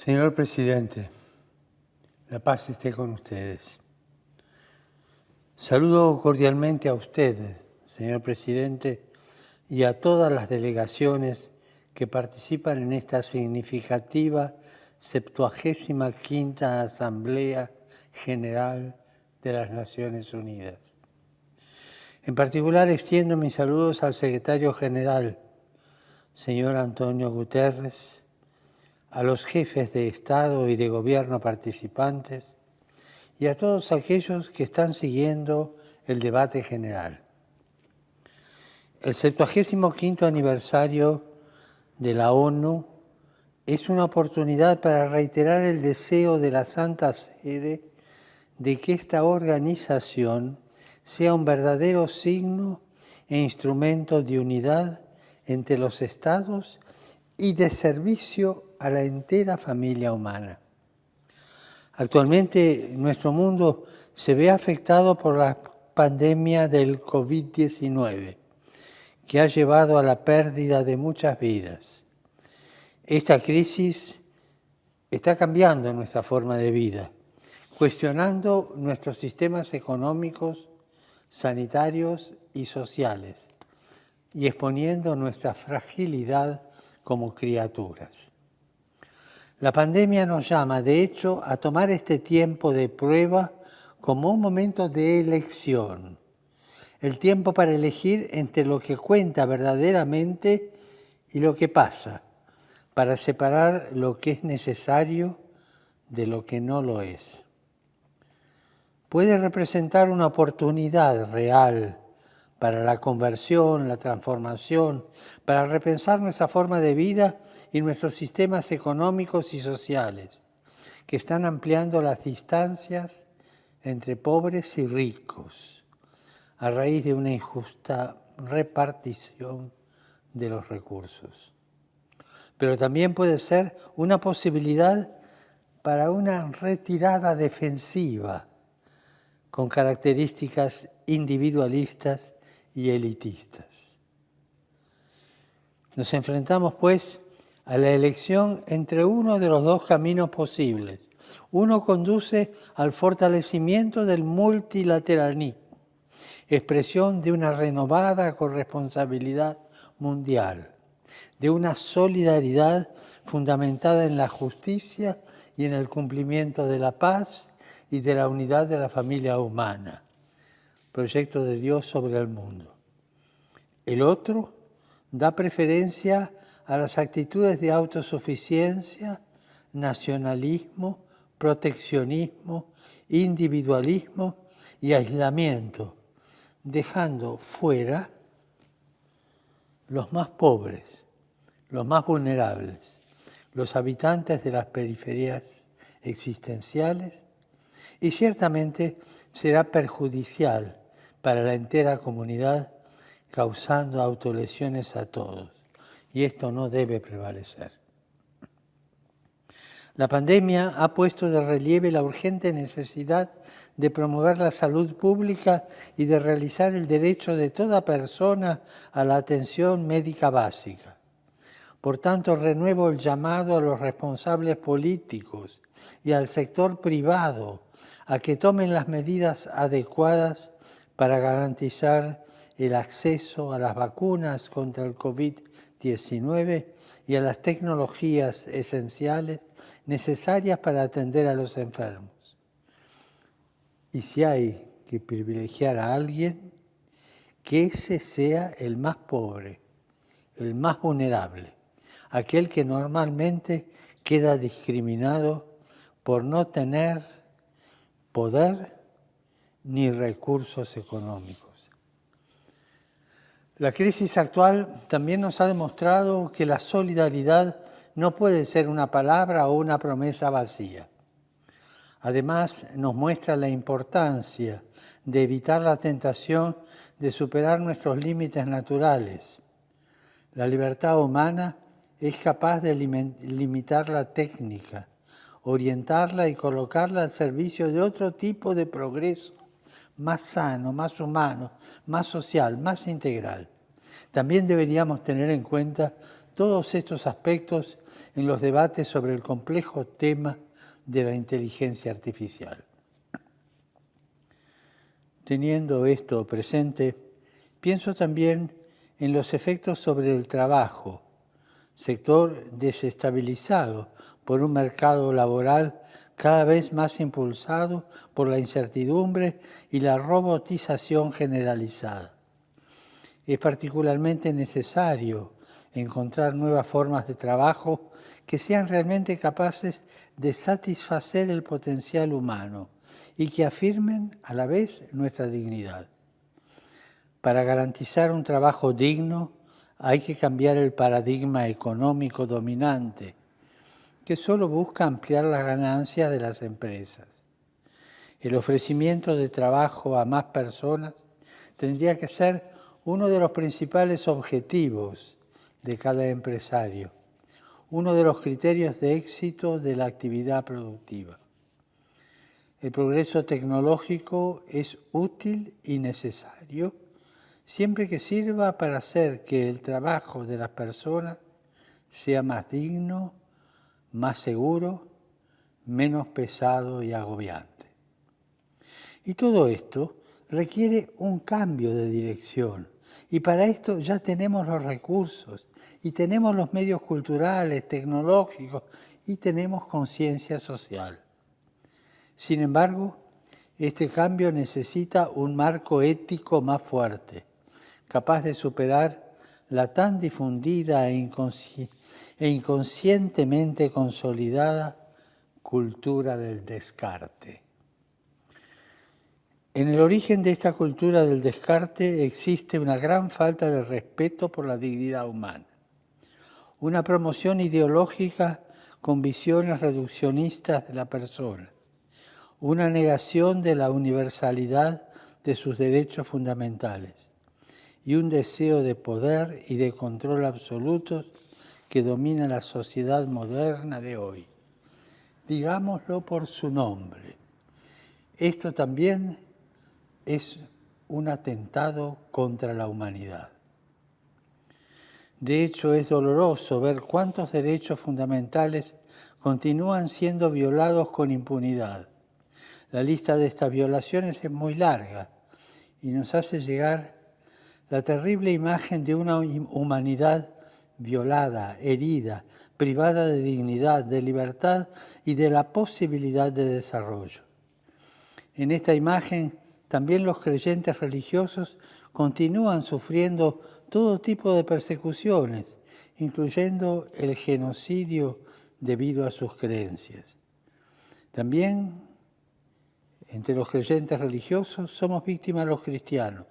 Señor Presidente, la paz esté con ustedes. Saludo cordialmente a usted, señor Presidente, y a todas las delegaciones que participan en esta significativa 75ª Asamblea General de las Naciones Unidas. En particular, extiendo mis saludos al Secretario General, señor Antonio Guterres, a los jefes de Estado y de Gobierno participantes y a todos aquellos que están siguiendo el debate general. El 75º aniversario de la ONU es una oportunidad para reiterar el deseo de la Santa Sede de que esta organización sea un verdadero signo e instrumento de unidad entre los Estados y de servicio a la entera familia humana. Actualmente nuestro mundo se ve afectado por la pandemia del COVID-19, que ha llevado a la pérdida de muchas vidas. Esta crisis está cambiando nuestra forma de vida, cuestionando nuestros sistemas económicos, sanitarios y sociales, y exponiendo nuestra fragilidad como criaturas. La pandemia nos llama, de hecho, a tomar este tiempo de prueba como un momento de elección, el tiempo para elegir entre lo que cuenta verdaderamente y lo que pasa, para separar lo que es necesario de lo que no lo es. Puede representar una oportunidad real para la conversión, la transformación, para repensar nuestra forma de vida y nuestros sistemas económicos y sociales, que están ampliando las distancias entre pobres y ricos, a raíz de una injusta repartición de los recursos. Pero también puede ser una posibilidad para una retirada defensiva, con características individualistas y elitistas. Nos enfrentamos, pues, a la elección entre uno de los dos caminos posibles. Uno conduce al fortalecimiento del multilateralismo, expresión de una renovada corresponsabilidad mundial, de una solidaridad fundamentada en la justicia y en el cumplimiento de la paz y de la unidad de la familia humana, proyecto de Dios sobre el mundo. El otro da preferencia a las actitudes de autosuficiencia, nacionalismo, proteccionismo, individualismo y aislamiento, dejando fuera los más pobres, los más vulnerables, los habitantes de las periferias existenciales, y ciertamente será perjudicial para la entera comunidad, causando autolesiones a todos. Y esto no debe prevalecer. La pandemia ha puesto de relieve la urgente necesidad de promover la salud pública y de realizar el derecho de toda persona a la atención médica básica. Por tanto, renuevo el llamado a los responsables políticos y al sector privado a que tomen las medidas adecuadas para garantizar el acceso a las vacunas contra el COVID-19 y a las tecnologías esenciales necesarias para atender a los enfermos. Y si hay que privilegiar a alguien, que ese sea el más pobre, el más vulnerable, aquel que normalmente queda discriminado por no tener poder ni recursos económicos. La crisis actual también nos ha demostrado que la solidaridad no puede ser una palabra o una promesa vacía. Además, nos muestra la importancia de evitar la tentación de superar nuestros límites naturales. La libertad humana es capaz de limitar la técnica, orientarla y colocarla al servicio de otro tipo de progreso, más sano, más humano, más social, más integral. También deberíamos tener en cuenta todos estos aspectos en los debates sobre el complejo tema de la inteligencia artificial. Teniendo esto presente, pienso también en los efectos sobre el trabajo, sector desestabilizado por un mercado laboral cada vez más impulsado por la incertidumbre y la robotización generalizada. Es particularmente necesario encontrar nuevas formas de trabajo que sean realmente capaces de satisfacer el potencial humano y que afirmen a la vez nuestra dignidad. Para garantizar un trabajo digno hay que cambiar el paradigma económico dominante, que solo busca ampliar las ganancias de las empresas. El ofrecimiento de trabajo a más personas tendría que ser uno de los principales objetivos de cada empresario, uno de los criterios de éxito de la actividad productiva. El progreso tecnológico es útil y necesario siempre que sirva para hacer que el trabajo de las personas sea más digno, más seguro, menos pesado y agobiante. Y todo esto requiere un cambio de dirección. Y para esto ya tenemos los recursos, y tenemos los medios culturales, tecnológicos, y tenemos conciencia social. Sin embargo, este cambio necesita un marco ético más fuerte, capaz de superar la tan difundida e inconscientemente consolidada cultura del descarte. En el origen de esta cultura del descarte existe una gran falta de respeto por la dignidad humana, una promoción ideológica con visiones reduccionistas de la persona, una negación de la universalidad de sus derechos fundamentales y un deseo de poder y de control absolutos que domina la sociedad moderna de hoy. Digámoslo por su nombre. Esto también es un atentado contra la humanidad. De hecho, es doloroso ver cuántos derechos fundamentales continúan siendo violados con impunidad. La lista de estas violaciones es muy larga y nos hace llegar la terrible imagen de una humanidad violada, herida, privada de dignidad, de libertad y de la posibilidad de desarrollo. En esta imagen, también los creyentes religiosos continúan sufriendo todo tipo de persecuciones, incluyendo el genocidio debido a sus creencias. También entre los creyentes religiosos somos víctimas los cristianos.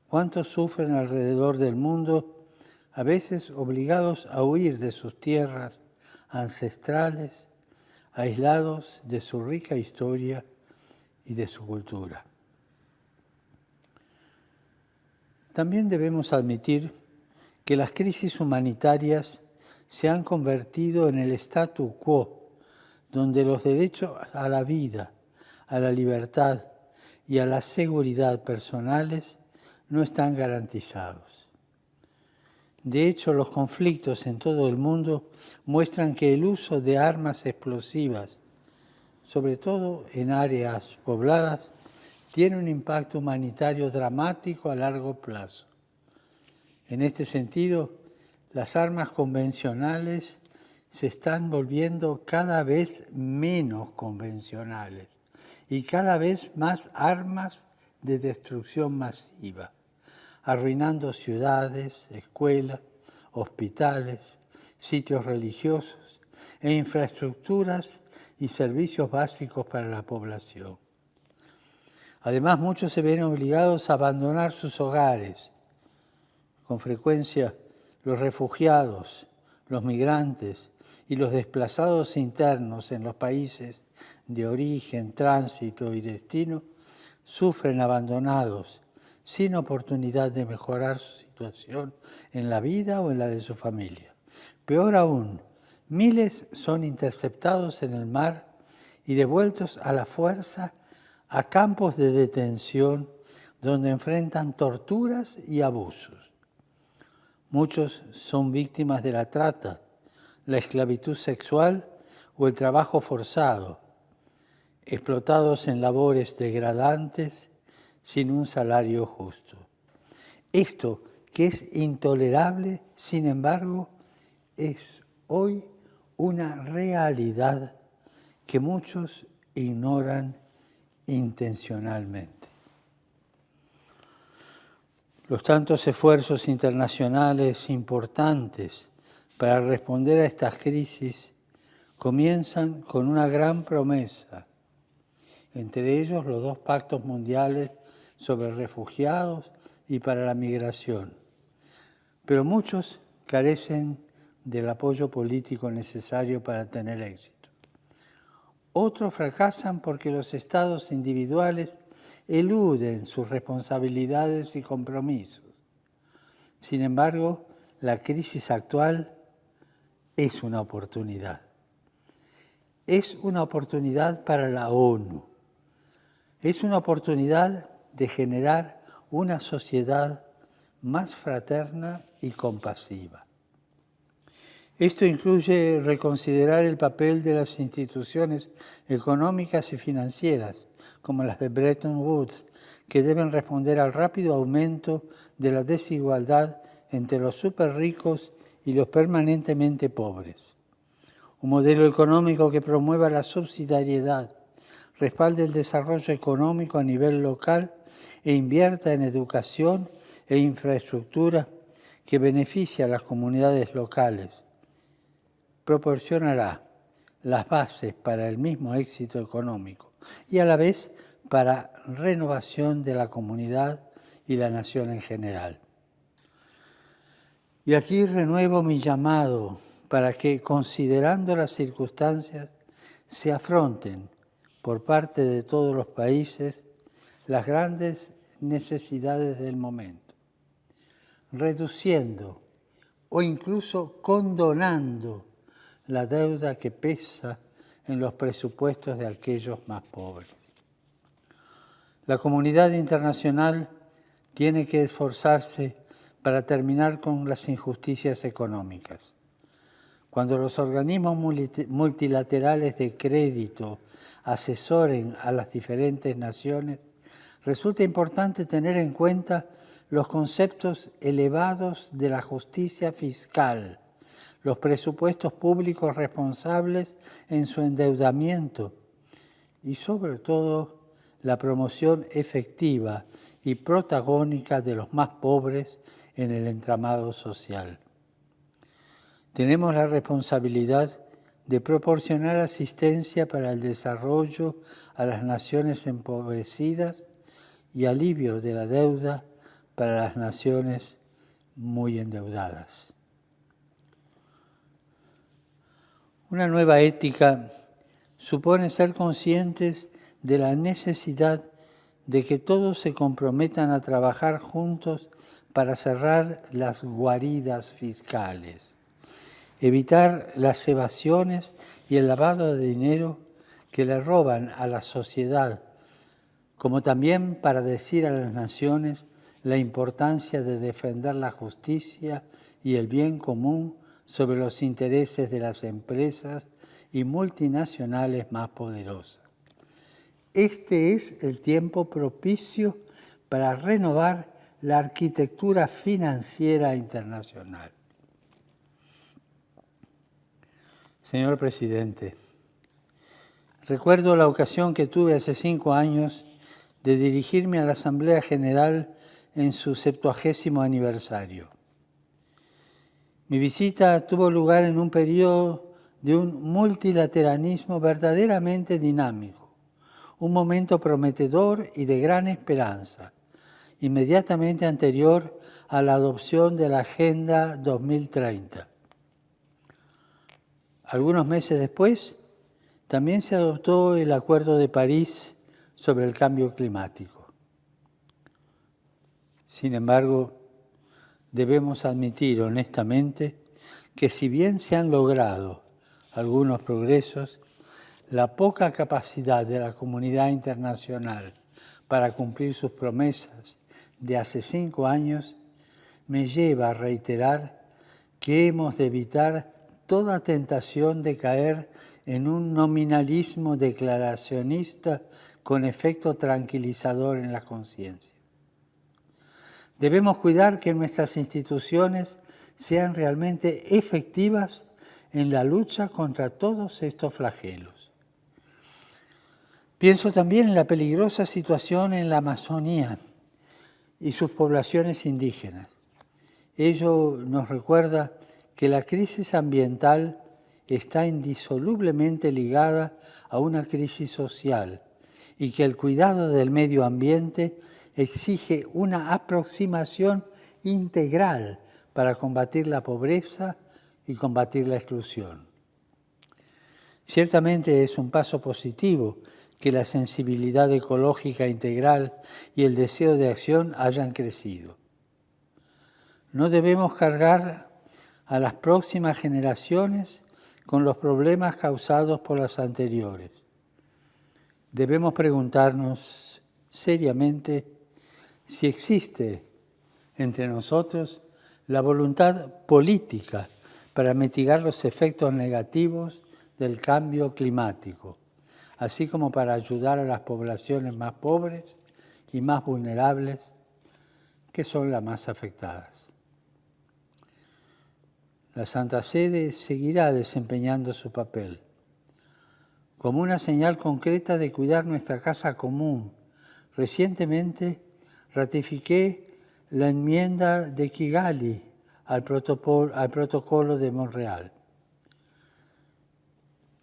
¿Cuántos sufren alrededor del mundo, a veces obligados a huir de sus tierras ancestrales, aislados de su rica historia y de su cultura? También debemos admitir que las crisis humanitarias se han convertido en el statu quo, donde los derechos a la vida, a la libertad y a la seguridad personales no están garantizados. De hecho, los conflictos en todo el mundo muestran que el uso de armas explosivas, sobre todo en áreas pobladas, tiene un impacto humanitario dramático a largo plazo. En este sentido, las armas convencionales se están volviendo cada vez menos convencionales y cada vez más armas de destrucción masiva, arruinando ciudades, escuelas, hospitales, sitios religiosos e infraestructuras y servicios básicos para la población. Además, muchos se ven obligados a abandonar sus hogares. Con frecuencia, los refugiados, los migrantes y los desplazados internos en los países de origen, tránsito y destino sufren abandonados, sin oportunidad de mejorar su situación en la vida o en la de su familia. Peor aún, miles son interceptados en el mar y devueltos a la fuerza a campos de detención donde enfrentan torturas y abusos. Muchos son víctimas de la trata, la esclavitud sexual o el trabajo forzado, explotados en labores degradantes sin un salario justo. Esto, que es intolerable, sin embargo, es hoy una realidad que muchos ignoran intencionalmente. Los tantos esfuerzos internacionales importantes para responder a estas crisis comienzan con una gran promesa, entre ellos los 2 pactos mundiales sobre refugiados y para la migración. Pero muchos carecen del apoyo político necesario para tener éxito. Otros fracasan porque los estados individuales eluden sus responsabilidades y compromisos. Sin embargo, la crisis actual es una oportunidad. Es una oportunidad para la ONU. Es una oportunidad de generar una sociedad más fraterna y compasiva. Esto incluye reconsiderar el papel de las instituciones económicas y financieras, como las de Bretton Woods, que deben responder al rápido aumento de la desigualdad entre los superricos y los permanentemente pobres. Un modelo económico que promueva la subsidiariedad, respalde el desarrollo económico a nivel local e invierta en educación e infraestructura que beneficie a las comunidades locales, proporcionará las bases para el mismo éxito económico y a la vez para renovación de la comunidad y la nación en general. Y aquí renuevo mi llamado para que, considerando las circunstancias, se afronten por parte de todos los países las grandes necesidades del momento, reduciendo o incluso condonando la deuda que pesa en los presupuestos de aquellos más pobres. La comunidad internacional tiene que esforzarse para terminar con las injusticias económicas. Cuando los organismos multilaterales de crédito asesoren a las diferentes naciones, resulta importante tener en cuenta los conceptos elevados de la justicia fiscal, los presupuestos públicos responsables en su endeudamiento y, sobre todo, la promoción efectiva y protagónica de los más pobres en el entramado social. Tenemos la responsabilidad de proporcionar asistencia para el desarrollo a las naciones empobrecidas y alivio de la deuda para las naciones muy endeudadas. Una nueva ética supone ser conscientes de la necesidad de que todos se comprometan a trabajar juntos para cerrar las guaridas fiscales, evitar las evasiones y el lavado de dinero que le roban a la sociedad, como también para decir a las naciones la importancia de defender la justicia y el bien común sobre los intereses de las empresas y multinacionales más poderosas. Este es el tiempo propicio para renovar la arquitectura financiera internacional. Señor Presidente, recuerdo la ocasión que tuve hace 5 años de dirigirme a la Asamblea General en su 70º aniversario. Mi visita tuvo lugar en un periodo de un multilateralismo verdaderamente dinámico, un momento prometedor y de gran esperanza, inmediatamente anterior a la adopción de la Agenda 2030. Algunos meses después, también se adoptó el Acuerdo de París sobre el cambio climático. Sin embargo, debemos admitir honestamente que si bien se han logrado algunos progresos, la poca capacidad de la comunidad internacional para cumplir sus promesas de hace 5 años me lleva a reiterar que hemos de evitar toda tentación de caer en un nominalismo declaracionista con efecto tranquilizador en la conciencia. Debemos cuidar que nuestras instituciones sean realmente efectivas en la lucha contra todos estos flagelos. Pienso también en la peligrosa situación en la Amazonía y sus poblaciones indígenas. Ello nos recuerda que la crisis ambiental está indisolublemente ligada a una crisis social y que el cuidado del medio ambiente exige una aproximación integral para combatir la pobreza y combatir la exclusión. Ciertamente es un paso positivo que la sensibilidad ecológica integral y el deseo de acción hayan crecido. No debemos cargar a las próximas generaciones con los problemas causados por las anteriores. Debemos preguntarnos seriamente si existe entre nosotros la voluntad política para mitigar los efectos negativos del cambio climático, así como para ayudar a las poblaciones más pobres y más vulnerables, que son las más afectadas. La Santa Sede seguirá desempeñando su papel como una señal concreta de cuidar nuestra casa común. Recientemente ratifiqué la enmienda de Kigali al protocolo de Montreal.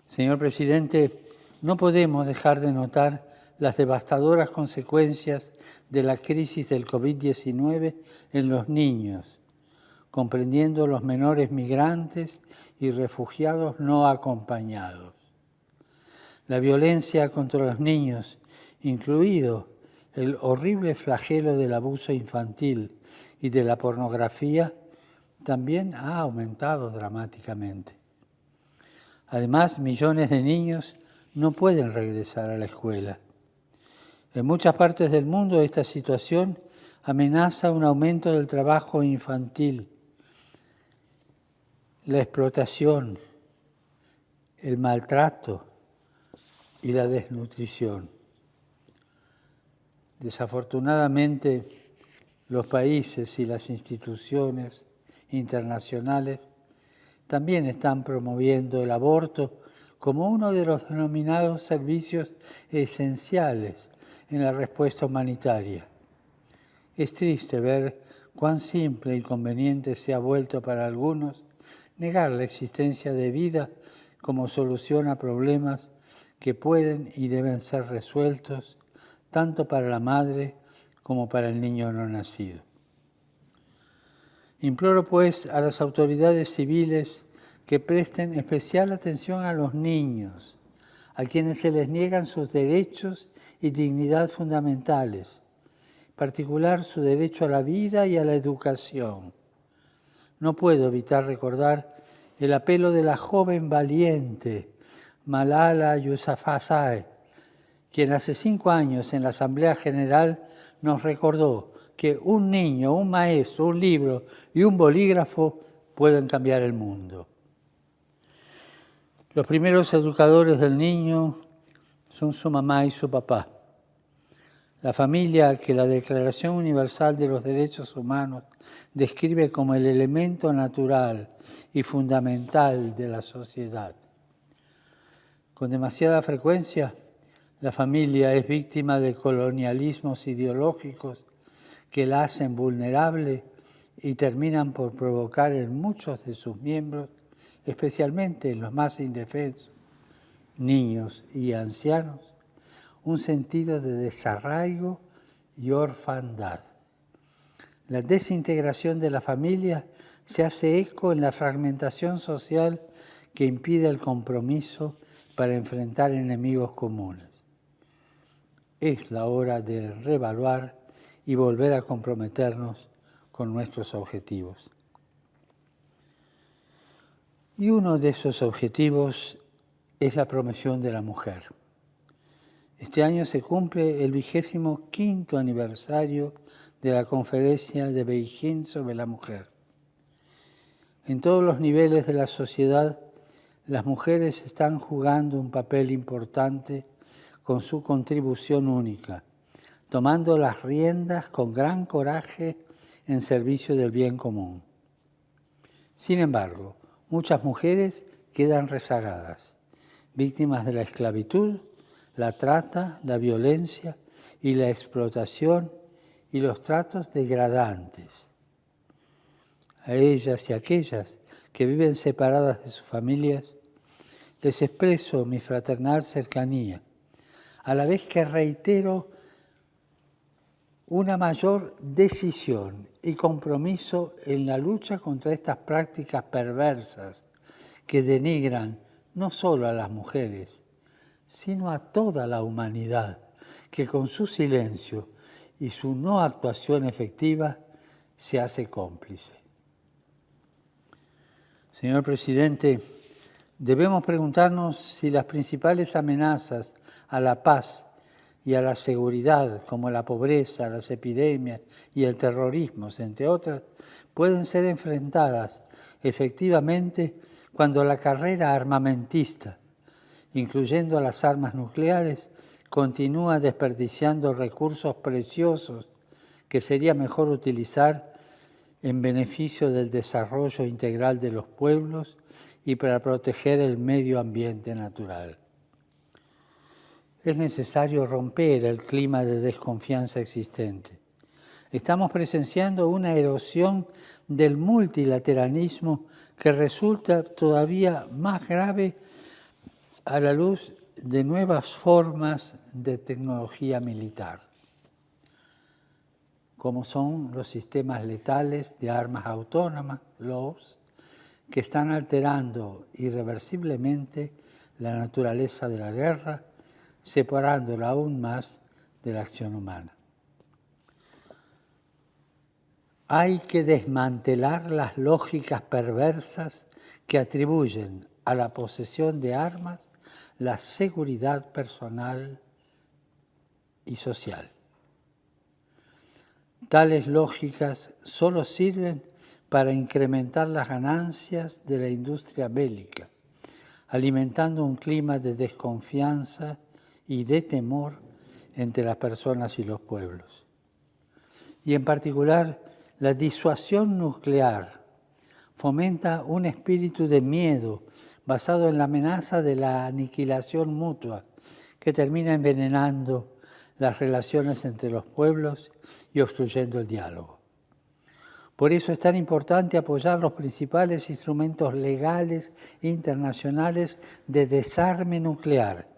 Señor Presidente, no podemos dejar de notar las devastadoras consecuencias de la crisis del COVID-19 en los niños, comprendiendo los menores migrantes y refugiados no acompañados. La violencia contra los niños, incluido el horrible flagelo del abuso infantil y de la pornografía, también ha aumentado dramáticamente. Además, millones de niños no pueden regresar a la escuela. En muchas partes del mundo esta situación amenaza un aumento del trabajo infantil, la explotación, el maltrato y la desnutrición. Desafortunadamente, los países y las instituciones internacionales también están promoviendo el aborto como uno de los denominados servicios esenciales en la respuesta humanitaria. Es triste ver cuán simple y conveniente se ha vuelto para algunos negar la existencia de vida como solución a problemas que pueden y deben ser resueltos tanto para la madre como para el niño no nacido. Imploro, pues, a las autoridades civiles que presten especial atención a los niños, a quienes se les niegan sus derechos y dignidad fundamentales, en particular su derecho a la vida y a la educación. No puedo evitar recordar el apelo de la joven valiente Malala Yousafzai, quien hace 5 años en la Asamblea General nos recordó que un niño, un maestro, un libro y un bolígrafo pueden cambiar el mundo. Los primeros educadores del niño son su mamá y su papá. La familia que la Declaración Universal de los Derechos Humanos describe como el elemento natural y fundamental de la sociedad. Con demasiada frecuencia, la familia es víctima de colonialismos ideológicos que la hacen vulnerable y terminan por provocar en muchos de sus miembros, especialmente en los más indefensos, niños y ancianos, un sentido de desarraigo y orfandad. La desintegración de la familia se hace eco en la fragmentación social que impide el compromiso para enfrentar enemigos comunes. Es la hora de reevaluar y volver a comprometernos con nuestros objetivos. Y uno de esos objetivos es la promoción de la mujer. Este año se cumple el 25º aniversario de la Conferencia de Beijing sobre la Mujer. En todos los niveles de la sociedad, las mujeres están jugando un papel importante con su contribución única, tomando las riendas con gran coraje en servicio del bien común. Sin embargo, muchas mujeres quedan rezagadas, víctimas de la esclavitud, la trata, la violencia y la explotación y los tratos degradantes. A ellas y a aquellas que viven separadas de sus familias, les expreso mi fraternal cercanía, a la vez que reitero una mayor decisión y compromiso en la lucha contra estas prácticas perversas que denigran no solo a las mujeres, sino a toda la humanidad, que con su silencio y su no actuación efectiva se hace cómplice. Señor Presidente, debemos preguntarnos si las principales amenazas a la paz y a la seguridad, como la pobreza, las epidemias y el terrorismo, entre otras, pueden ser enfrentadas efectivamente cuando la carrera armamentista, incluyendo a las armas nucleares, continúa desperdiciando recursos preciosos que sería mejor utilizar en beneficio del desarrollo integral de los pueblos y para proteger el medio ambiente natural. Es necesario romper el clima de desconfianza existente. Estamos presenciando una erosión del multilateralismo que resulta todavía más grave a la luz de nuevas formas de tecnología militar, como son los sistemas letales de armas autónomas, LAWS, que están alterando irreversiblemente la naturaleza de la guerra, separándola aún más de la acción humana. Hay que desmantelar las lógicas perversas que atribuyen a la posesión de armas la seguridad personal y social. Tales lógicas solo sirven para incrementar las ganancias de la industria bélica, alimentando un clima de desconfianza y de temor entre las personas y los pueblos. Y en particular, la disuasión nuclear fomenta un espíritu de miedo basado en la amenaza de la aniquilación mutua que termina envenenando las relaciones entre los pueblos y obstruyendo el diálogo. Por eso es tan importante apoyar los principales instrumentos legales internacionales de desarme nuclear,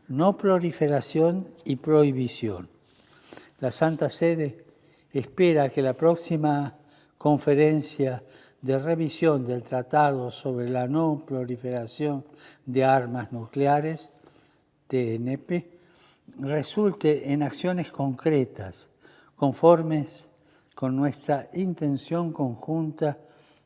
no proliferación y prohibición. La Santa Sede espera que la próxima conferencia de revisión del Tratado sobre la No Proliferación de Armas Nucleares, TNP, resulte en acciones concretas, conformes con nuestra intención conjunta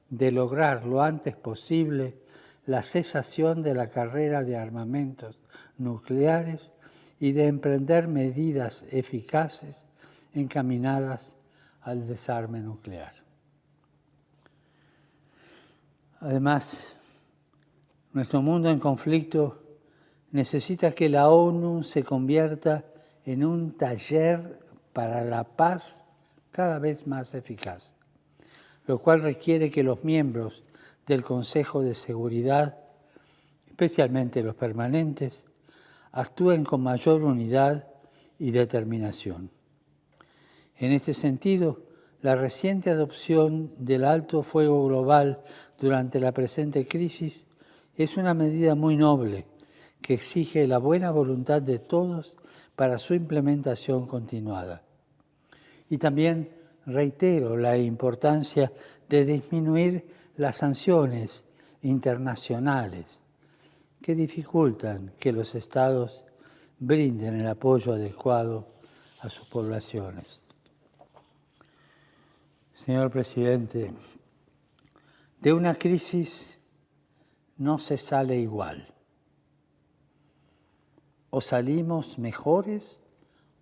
de lograr lo antes posible la cesación de la carrera de armamentos nucleares y de emprender medidas eficaces encaminadas al desarme nuclear. Además, nuestro mundo en conflicto necesita que la ONU se convierta en un taller para la paz cada vez más eficaz, lo cual requiere que los miembros del Consejo de Seguridad, especialmente los permanentes, actúen con mayor unidad y determinación. En este sentido, la reciente adopción del alto fuego global durante la presente crisis es una medida muy noble que exige la buena voluntad de todos para su implementación continuada. Y también reitero la importancia de disminuir las sanciones internacionales que dificultan que los estados brinden el apoyo adecuado a sus poblaciones. Señor Presidente, de una crisis no se sale igual. O salimos mejores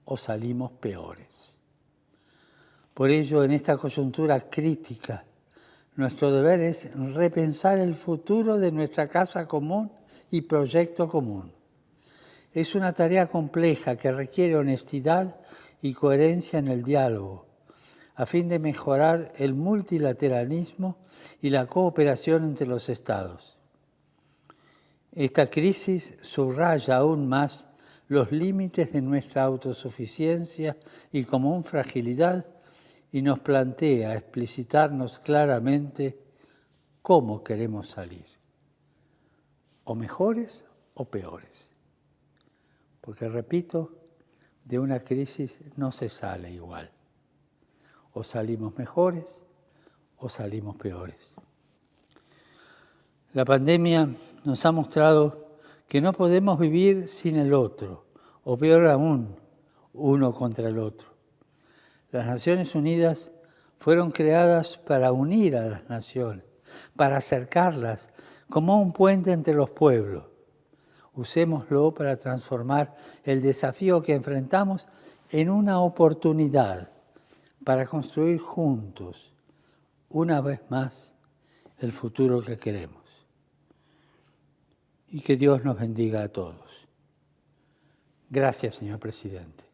o salimos peores. Por ello, en esta coyuntura crítica, nuestro deber es repensar el futuro de nuestra casa común y proyecto común. Es una tarea compleja que requiere honestidad y coherencia en el diálogo, a fin de mejorar el multilateralismo y la cooperación entre los Estados. Esta crisis subraya aún más los límites de nuestra autosuficiencia y común fragilidad y nos plantea explicitarnos claramente cómo queremos salir, o mejores o peores. Porque, repito, de una crisis no se sale igual. O salimos mejores o salimos peores. La pandemia nos ha mostrado que no podemos vivir sin el otro, o peor aún, uno contra el otro. Las Naciones Unidas fueron creadas para unir a las naciones, para acercarlas como un puente entre los pueblos. Usémoslo para transformar el desafío que enfrentamos en una oportunidad para construir juntos, una vez más, el futuro que queremos. Y que Dios nos bendiga a todos. Gracias, señor presidente.